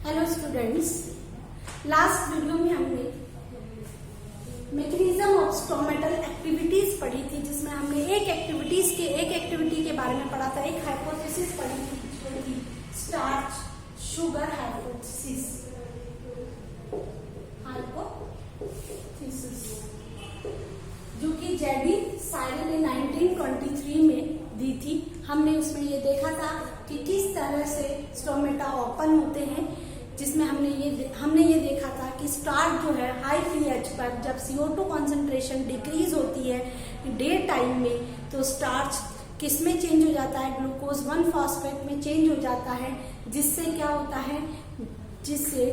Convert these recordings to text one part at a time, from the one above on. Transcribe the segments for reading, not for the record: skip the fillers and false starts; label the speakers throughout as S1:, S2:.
S1: Hello students, last video में हमने mechanism of stomatal activities पढ़ी थी, जिसमें हमने एक एक्टिविटी के बारे में पढ़ा था। एक हाइपोथेसिस पढ़ी थी जो थी स्टार्च शुगर हाइपोथेसिस। जो कि जेडी साइरल ने 1923 में दी थी। हमने उसमें ये देखा था कि किस तरह से स्टोमेटा ओपन होते हैं, जिसमें हमने ये देखा था कि स्टार्च जो है हाई पीएच पर जब CO2 कॉन्सेंट्रेशन डिक्रीज होती है डे टाइम में, तो स्टार्च किस में चेंज हो जाता है, ग्लूकोज 1 फॉस्फेट में चेंज हो जाता है। जिससे क्या होता है, जिससे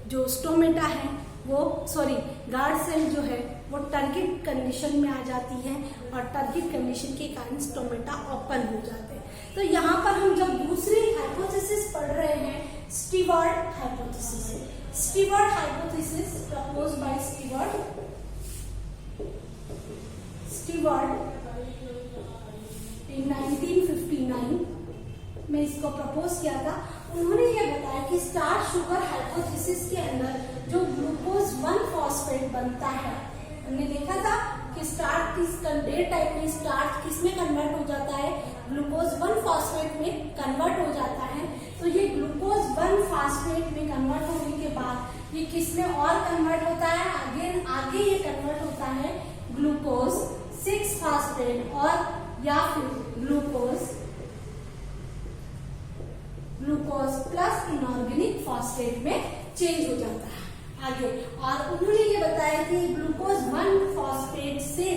S1: जो स्टोमेटा है गार्ड सेल जो है वो टर्गिट कंडीशन में आ जाती है और टर्गिट कंडीशन के कारण स्टोमेटा ओपन हो जाते हैं। तो यहाँ पर हम जब दूसरी हाइपोथेसिस पढ़ रहे हैं, Stewart hypothesis propose by Stewart in 1959 में इसको प्रपोज किया था। उन्होंने ये बताया कि स्टार्च शुगर हाइपोथेसिस के अंदर जो ग्लूकोज 1 फॉस्फेट बनता है, हमने देखा था कि स्टार्च डे टाइप में स्टार्च किस में कन्वर्ट हो जाता है, ग्लूकोज 1 फॉस्फेट में कन्वर्ट हो जाता है। तो ये ग्लूकोज 1 फॉस्फेट में कन्वर्ट होने के बाद ये किस में और कन्वर्ट होता है, आगे ये कन्वर्ट होता है ग्लूकोज 6 फॉस्फेट और या फिर ग्लूकोज प्लस इनऑर्गेनिक फॉस्फेट में चेंज हो जाता है आगे। और उन्होंने ये बताया कि ग्लूकोज 1 फॉस्फेट से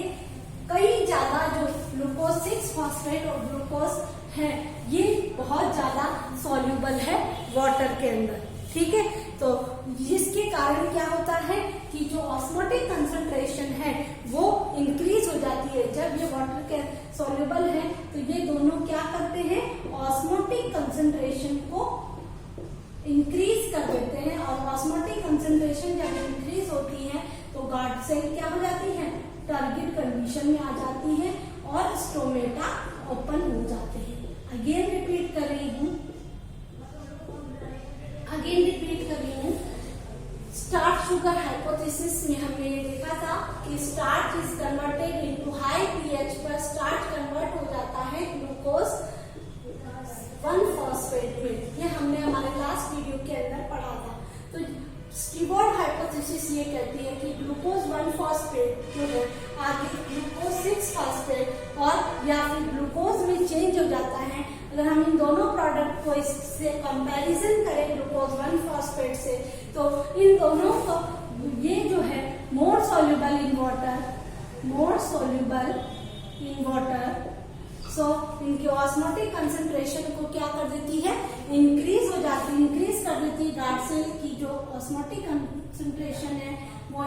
S1: कई ज्यादा जो ग्लूकोज 6 फॉस्फेट और ग्लूकोज है ये बहुत ज्यादा सॉल्यूबल है वाटर के अंदर, ठीक है। तो जिसके कारण क्या होता है कि जो ऑस्मोटिक कंसंट्रेशन है वो इंक्रीज हो जाती है। जब ये वाटर के सॉल्यूबल है तो ये दोनों क्या करते हैं, ऑस्मोटिक कंसंट्रेशन को इंक्रीज कर देते हैं। और ऑस्मोटिक कंसंट्रेशन जब इंक्रीज होती है तो गार्ड सेल क्या हो जाती है, टारगेट कंडीशन में आ जाती है और स्टोमेटा ओपन हो जाते हैं। अगेन रिपीट कर रही हूँ स्टार्च शुगर हाइपोथेसिस में हमने ये देखा था कि starch is converted into high pH पर स्टार्च कन्वर्ट हो जाता है ग्लूकोज 1 फॉस्फेट में। ये हमने हमारे लास्ट वीडियो के अंदर पढ़ा था। तो स्टीवर्ट हाइपोथेसिस ये कहती है कि ग्लूकोज 1 फॉस्फेट जो है आगे ग्लूकोज 6 फॉस्फेट और या फिर ग्लूकोज में चेंज हो जाता है। अगर हम इन दोनों प्रोडक्ट को इससे कंपैरिजन करें ग्लूकोज 1 फॉस्फेट से, तो इन दोनों को ये जो है मोर सॉल्युबल इन वाटर, सो इनकी ऑस्मोटिक कंसंट्रेशन को क्या कर देती है, इंक्रीज कर देती है। गार्ड सेल की जो ऑस्मोटिक कंसंट्रेशन है वो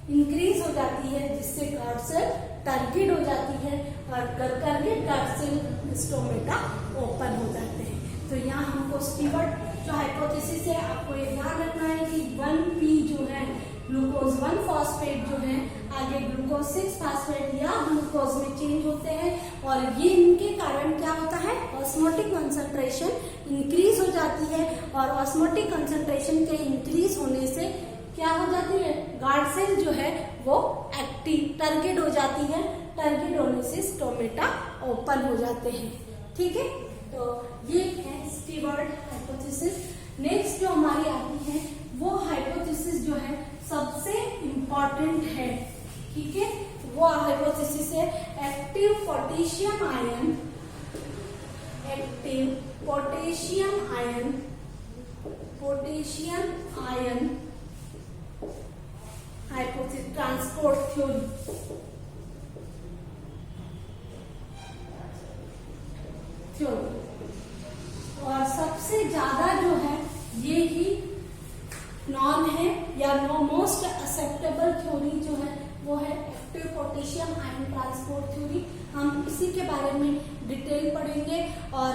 S1: इंक्रीज हो जाती है, जिससे गार्ड सेल टारगेट हो जाती है और target guard cell stomata open हो जाते हैं। तो यहाँ हमको स्टीवर्ट जो हाइपोथेसिस है आपको ये ध्यान रखना है कि 1P जो है ग्लूकोज 1 फॉस्फेट जो है आगे ग्लूकोज 6 फॉस्फेट या ग्लूकोज में चेंज होते हैं और ये इनके कारण क्या होता है, ऑस्मोटिक कंसंट्रेशन इंक्रीज हो जाती है। और ऑस्मोटिक कंसंट्रेशन के इंक्रीज होने से क्या हो जाती है, गार्ड सेल जो है वो एक्टिव टारगेट हो जाती है। टारगेट होने से स्टोमेटा ओपन हो जाते हैं, ठीक है। तो ये है स्टीवर्ट हाइपोथेसिस। नेक्स्ट जो हमारी आती है वो हाइपोथेसिस जो है सबसे इम्पोर्टेंट है, ठीक है। वो हाइपोथेसिस है active potassium ion hypothesis transport theory. और सबसे ज्यादा जो है ये ही नॉन है या मोस्ट एक्सेप्टेबल थ्योरी जो है वो है active potassium ion transport theory. हम इसी के बारे में डिटेल पढ़ेंगे और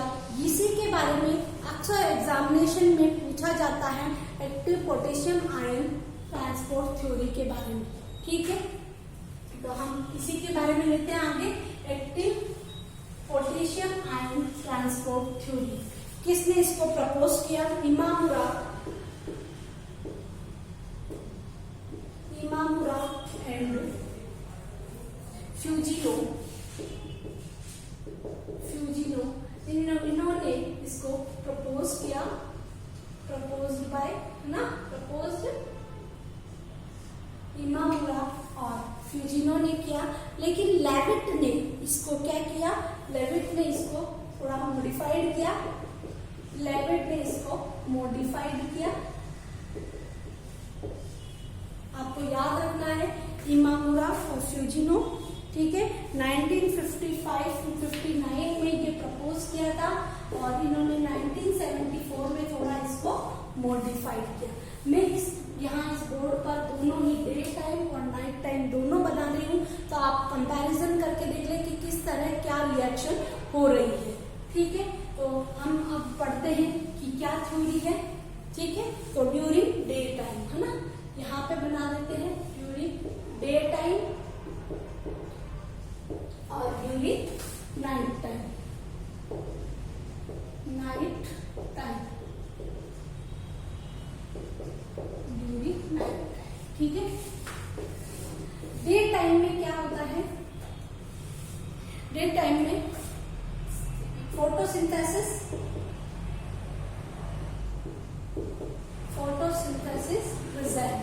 S1: इसी के बारे में अक्सर एग्जामिनेशन में पूछा जाता है active potassium ion transport theory के बारे में, ठीक है। तो हम इसी के बारे में लेते हैं आगे, active potassium ion transport theory. किसने इसको प्रपोज किया? इमामुरा एंड फ्यूजिनो इन्होंने इसको प्रपोज किया, प्रपोज्ड बाय ना, प्रपोज्ड इमामुरा और फ्यूजिनो ने किया। लेकिन लेविट ने इसको क्या किया? लेविट ने इसको थोड़ा मॉडिफाइड किया, आपको याद रखना है इमामुरा और फ्यूजिनो, ठीक है। 1955 to 59 में ये प्रपोज किया था और इन्होंने 1974 में थोड़ा इसको मॉडिफाइड किया। मैं यहाँ इस बोर्ड पर दोनों ही डे टाइम और नाइट टाइम दोनों बना रही हूँ, तो आप कंपैरिजन करके देख लें कि किस तरह क्या रिएक्शन हो रही है, ठीक है। तो हम अब पढ़ते हैं कि क्या थ्योरी है, ठीक है। तो ड्यूरिंग डे टाइम, है ना, यहाँ पे बना देते हैं ड्यूरिंग डे टाइम और during night time, during night, ठीक है। डे टाइम में क्या होता है? डे टाइम में फोटोसिंथेसिस प्रेजेंट,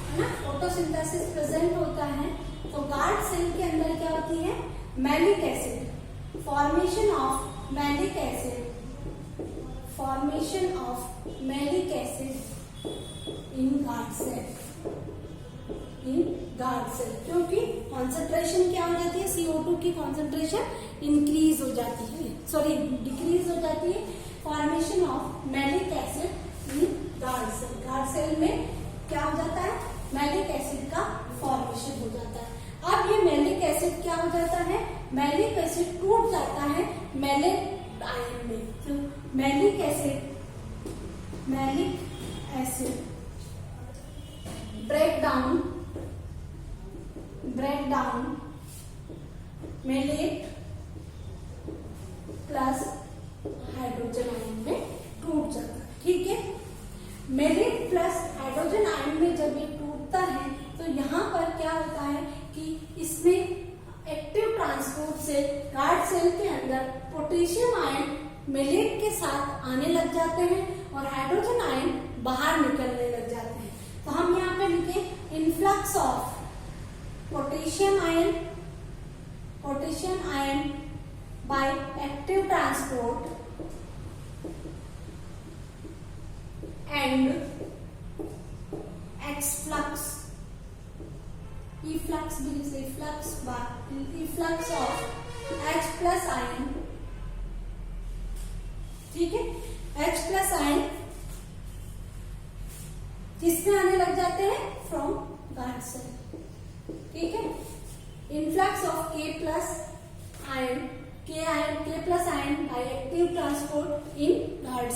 S1: है ना, फोटोसिंथेसिस प्रेजेंट होता है। तो गार्ड सेल के अंदर क्या होती है? Malic acid, formation of malic acid in guard cell, क्योंकि कॉन्सेंट्रेशन क्या हो जाती है? CO2 की कॉन्सेंट्रेशन इंक्रीज हो जाती है, डिक्रीज हो जाती है। Formation of malic acid in guard cell में क्या हो जाता है? मैलिक एसिड का फॉर्मेशन हो जाता है। अब ये मैलिक एसिड क्या हो जाता है? मैलिक एसिड टूट जाता है मैलिक आयन में। तो malic acid break down malate plus hydrogen ion में टूट जाता है, ठीक है। मैलेट प्लस हाइड्रोजन आयन में जब ये टूटता है तो यहाँ पर क्या होता है कि इसमें एक्टिव ट्रांसपोर्ट से गार्ड सेल के अंदर पोटेशियम आयन मैलेट के साथ आने लग जाते हैं और हाइड्रोजन आयन बाहर निकलने लग जाते हैं। तो हम यहाँ पे लिखे influx of potassium ion by active transport and efflux efflux of H plus ion, ठीक है। H plus ion किसमें आने लग जाते हैं? फ्रॉम गार्ड सेल, ठीक है। Influx of K plus ion by active transport in guard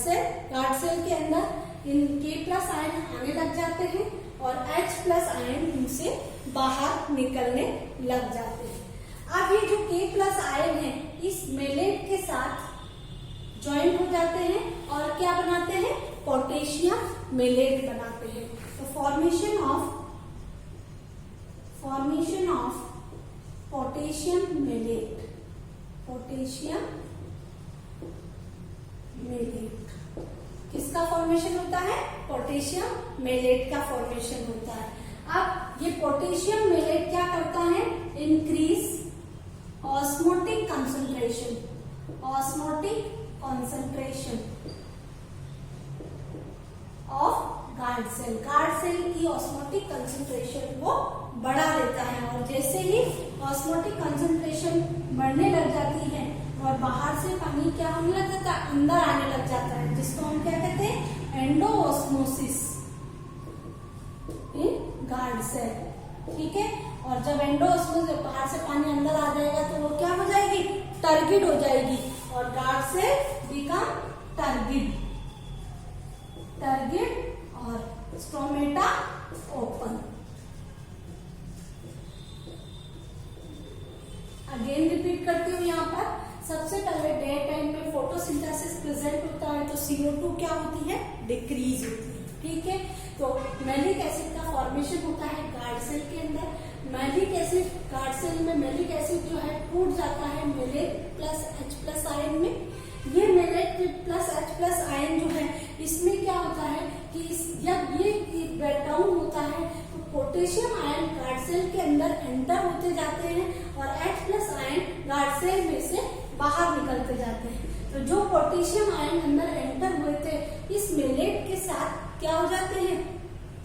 S1: cell के अंदर इन K plus ion आने लग जाते हैं और H plus आयन इनसे बाहर निकलने लग जाते हैं। अब ये जो K plus आयन है इस मैलेट के साथ ज्वाइन हो जाते हैं और क्या बनाते हैं? पोटेशियम मैलेट बनाते हैं। तो फॉर्मेशन ऑफ पोटेशियम मैलेट किसका फॉर्मेशन होता है? पोटेशियम मैलेट का फॉर्मेशन होता है। अब ये पोटेशियम मैलेट क्या करता है? Increase osmotic concentration of guard cell की ऑस्मोटिक कंसंट्रेशन को बढ़ा देता है और जैसे ही ऑस्मोटिक कंसंट्रेशन बढ़ने लग जाती है और बाहर से पानी क्या होने लग जाता है? अंदर आने लग जाता है, जिसको हम क्या कहते हैं? एंडोऑस्मोसिस इन गार्ड सेल, ठीक है। और जब एंडोऑस्मोसिस बाहर से पानी अंदर आ जाएगा तो वो क्या हो जाएगी? टर्गिड हो जाएगी और गार्ड सेल बिकम टर्गिड और स्टोमेटा ओपन। अगेन रिपीट करती हूँ यहाँ पर। सबसे पहले डे टाइम में फोटोसिंथेसिस प्रेजेंट CO2 क्या होती है, डिक्रीज होती है। ठीक है, तो मैलिक एसिड का फॉर्मेशन होता है गार्ड सेल के अंदर। मैलिक एसिड गार्ड सेल में मैलिक एसिड जो है टूट जाता है मेलेट प्लस H+ आयन में। ये मेलेट प्लस H+ आयन जो है इसमें क्या होता है कि जब ये ब्रेक डाउन होता है तो पोटेशियम आयन गार्ड सेल के अंदर एंटर होते जाते हैं और H+ आयन गार्ड सेल में से बाहर निकलते जाते हैं। तो जो पोटेशियम आयन अंदर एंटर हुए थे इस मेलेट के साथ क्या हो जाते हैं,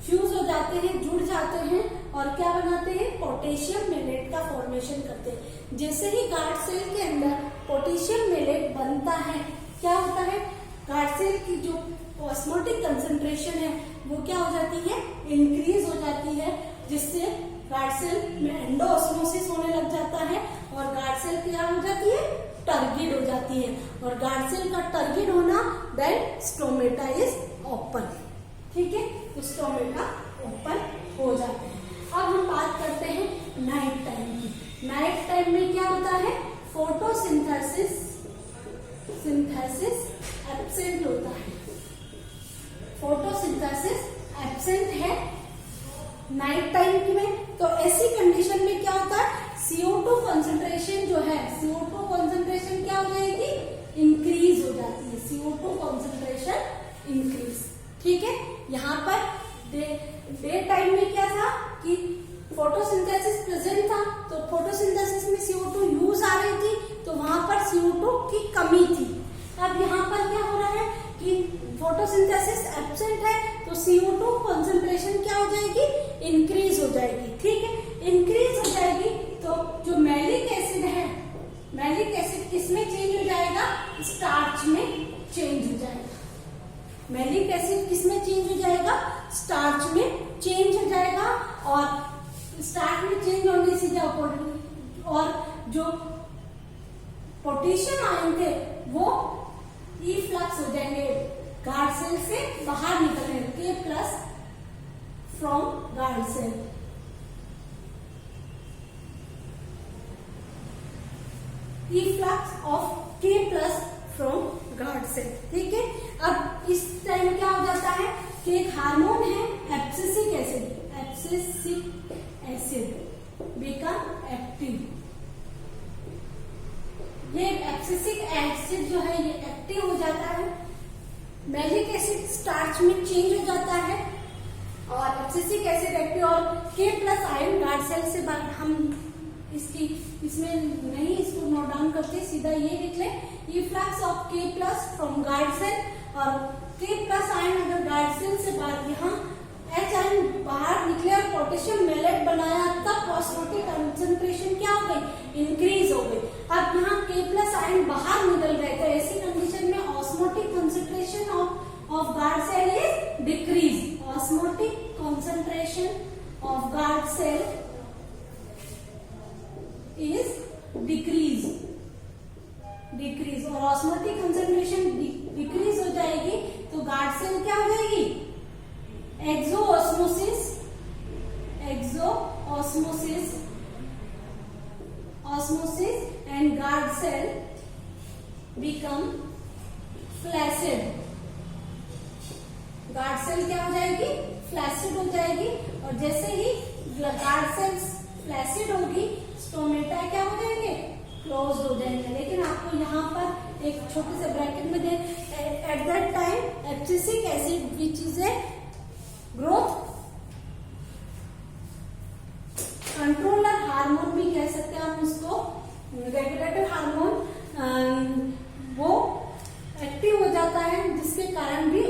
S1: फ्यूज हो जाते हैं, जुड़ जाते हैं और क्या बनाते हैं, पोटेशियम मेलेट का फॉर्मेशन करते हैं। जैसे ही गार्ड सेल के अंदर पोटेशियम मेलेट बनता है क्या होता है, गार्ड सेल की जो ऑस्मोटिक कंसंट्रेशन है वो क्या हो जाती है, इंक्रीज हो जाती है, जिससे गार्ड सेल में एंडोऑस्मोसिस होने लग जाता है और गार्ड सेल क्या हो जाती है, टर्गिड हो जाती है। और गार्ड सेल का टर्गिड होना देन स्टोमेटा इज ओपन। ठीक है, तो स्टोमेटा ओपन हो जाते हैं। अब हम बात करते हैं नाइट टाइम की। नाइट टाइम में क्या होता है, फोटोसिंथेसिस एब्सेंट होता है। फोटोसिंथेसिस एब्सेंट है नाइट टाइम में। तो ऐसी कंडीशन में क्या होता है, CO2 कंसंट्रेशन जो है, CO2 कंसंट्रेशन क्या हो जाएगी, इंक्रीज हो जाती है। CO2 concentration increase. ठीक है, यहाँ पर डे टाइम में क्या था कि फोटोसिंथेसिस प्रेजेंट था, तो फोटोसिंथेसिस में CO2 यूज आ रही थी, तो वहां पर CO2 की कमी थी। अब यहाँ पर क्या हो रहा है कि फोटोसिंथेसिस एब्सेंट है, तो CO2 कंसंट्रेशन क्या हो जाएगी, इंक्रीज हो जाएगी। ठीक है, इंक्रीज हो जाएगी तो जो मैलिक एसिड है, मैलिक एसिड किसमें चेंज हो जाएगा, स्टार्च में चेंज हो जाएगा। मैलिक एसिड किसमें चेंज हो जाएगा, स्टार्च में चेंज हो जाएगा। और स्टार्च में चेंज होने से और जो पोटेशियम आयन थे वो इफ्लक्स हो जाएंगे, गार्ड सेल से बाहर निकलेंगे, K+ from guard cell. Efflux of K+ from guard cell. ठीक है, अब इस टाइम क्या हो जाता है कि एक हार्मोन है एब्सिसिक एसिड बिकम एक्टिव। ये एब्सिसिक एसिड जो है ये एक्टिव हो जाता है, मैलिक एसिड स्टार्च में चेंज हो जाता है और एब्सिसिक एसिड एक्टिव और K+ आयन गार्ड सेल से बाहर। हम इसमें नहीं इसको नोट डाउन करते, सीधा ये लिख ले, efflux of K+ from guard cell. और K+ आयन अगर गार्ड सेल से बाहर, यहाँ H आयन बाहर निकले और पोटेशियम मेलेट बनाया, तब ऑस्मोटिक कंसंट्रेशन क्या हो गई, इंक्रीज हो गई। अब यहाँ K+ आयन बाहर निकल गए, तो ऐसी कंडीशन में osmotic concentration of guard cell is decrease. Osmotic concentration of guard cell is decrease और ऑस्मोटिक कंसंट्रेशन डिक्रीज हो जाएगी तो गार्ड सेल क्या हो जाएगी, exosmosis and guard cell become flaccid. Guard cell क्या हो जाएगी, फ्लैसिड हो जाएगी। और जैसे ही गार्ड सेल फ्लैसिड होगी, स्टोमेटा क्या हो जाएंगे, क्लोज हो जाएंगे। लेकिन आपको यहाँ पर एक छोटे से ब्रैकेट में दे, at that time abscisic acid which is a growth controller hormone भी कह सकते हैं हम उसको, रेगुलेटर हार्मोन, वो एक्टिव हो जाता है, जिसके कारण भी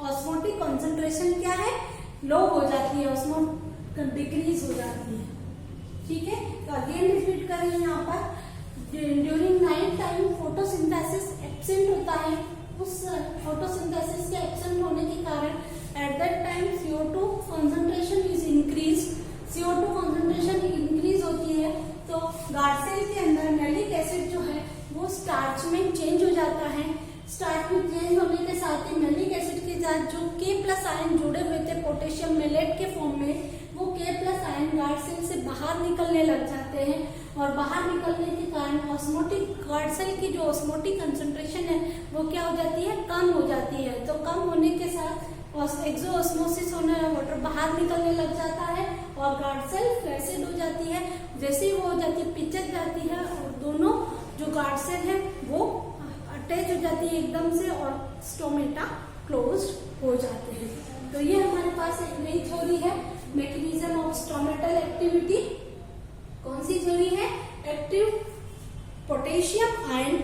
S1: ऑस्मोटिक कंसंट्रेशन क्या है, लो हो जाती है, ऑस्मोटिक डिक्रीज हो जाती है। ठीक है, तो अगेन रिपीट करें, यहाँ पर during night time photosynthesis absent होता है। उस फोटोसिंथेसिस के एब्सेंट होने के कारण eight that time CO2 concentration is increase. CO2 concentration increase होती है तो गार्ड सेल के अंदर मैलिक एसिड जो है वो स्टार्च में चेंज हो जाता है। स्टार्च में चेंज होने के साथ ही मैलिक एसिड के साथ जो K+ आयन जुड़े हुए थे पोटेशियम मेलेट के फॉर्म में, वो K+ आयन गार्ड सेल से बाहर निकलने लग जाते हैं और बाहर निकलने के कारण ऑस्मोटिक गार्ड सेल की जो ऑस्मोटिक कंसंट्रेशन है वो क्या हो जाती है, कम हो जाती है। तो कम होने के साथ एक्सो ऑस्मोसिस होने वाला वाटर बाहर निकलने लग जाता है और गार्ड सेल फ्लैसिड हो जाती है। जैसे ही वो हो जाती है पिचक जाती है और दोनों जो गार्ड सेल है वो अटैच हो जाती है एकदम से और स्टोमेटा क्लोज हो जाते हैं। तो ये हमारे पास एक नई थ्योरी है, मैकेनिज्म ऑफ स्टोमेटल एक्टिविटी। कौन सी थ्योरी है? Active potassium ion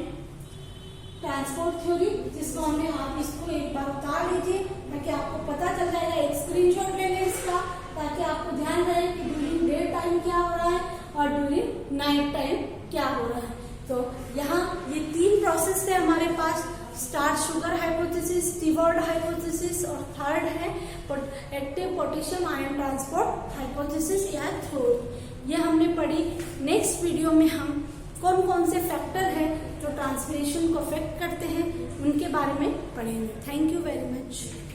S1: transport theory, जिसको हमने आप इसको एक बार उतार लीजिए ताकि आपको पता चल जाएगा। एक स्क्रीनशॉट ले लें इसका ताकि आपको ध्यान रहे कि ड्यूरिंग डे टाइम क्या हो रहा है और ड्यूरिंग नाइट टाइम क्या हो रहा है। तो यहाँ ये 3 प्रोसेस है हमारे पास, starch sugar hypothesis, Steward hypothesis और थर्ड है active potassium ion transport hypothesis या थ्योरी। ये हमने पढ़ी। नेक्स्ट वीडियो में हम कौन कौन से फैक्टर है जो ट्रांसलेशन को अफेक्ट करते हैं उनके बारे में पढ़ेंगे। Thank you very much.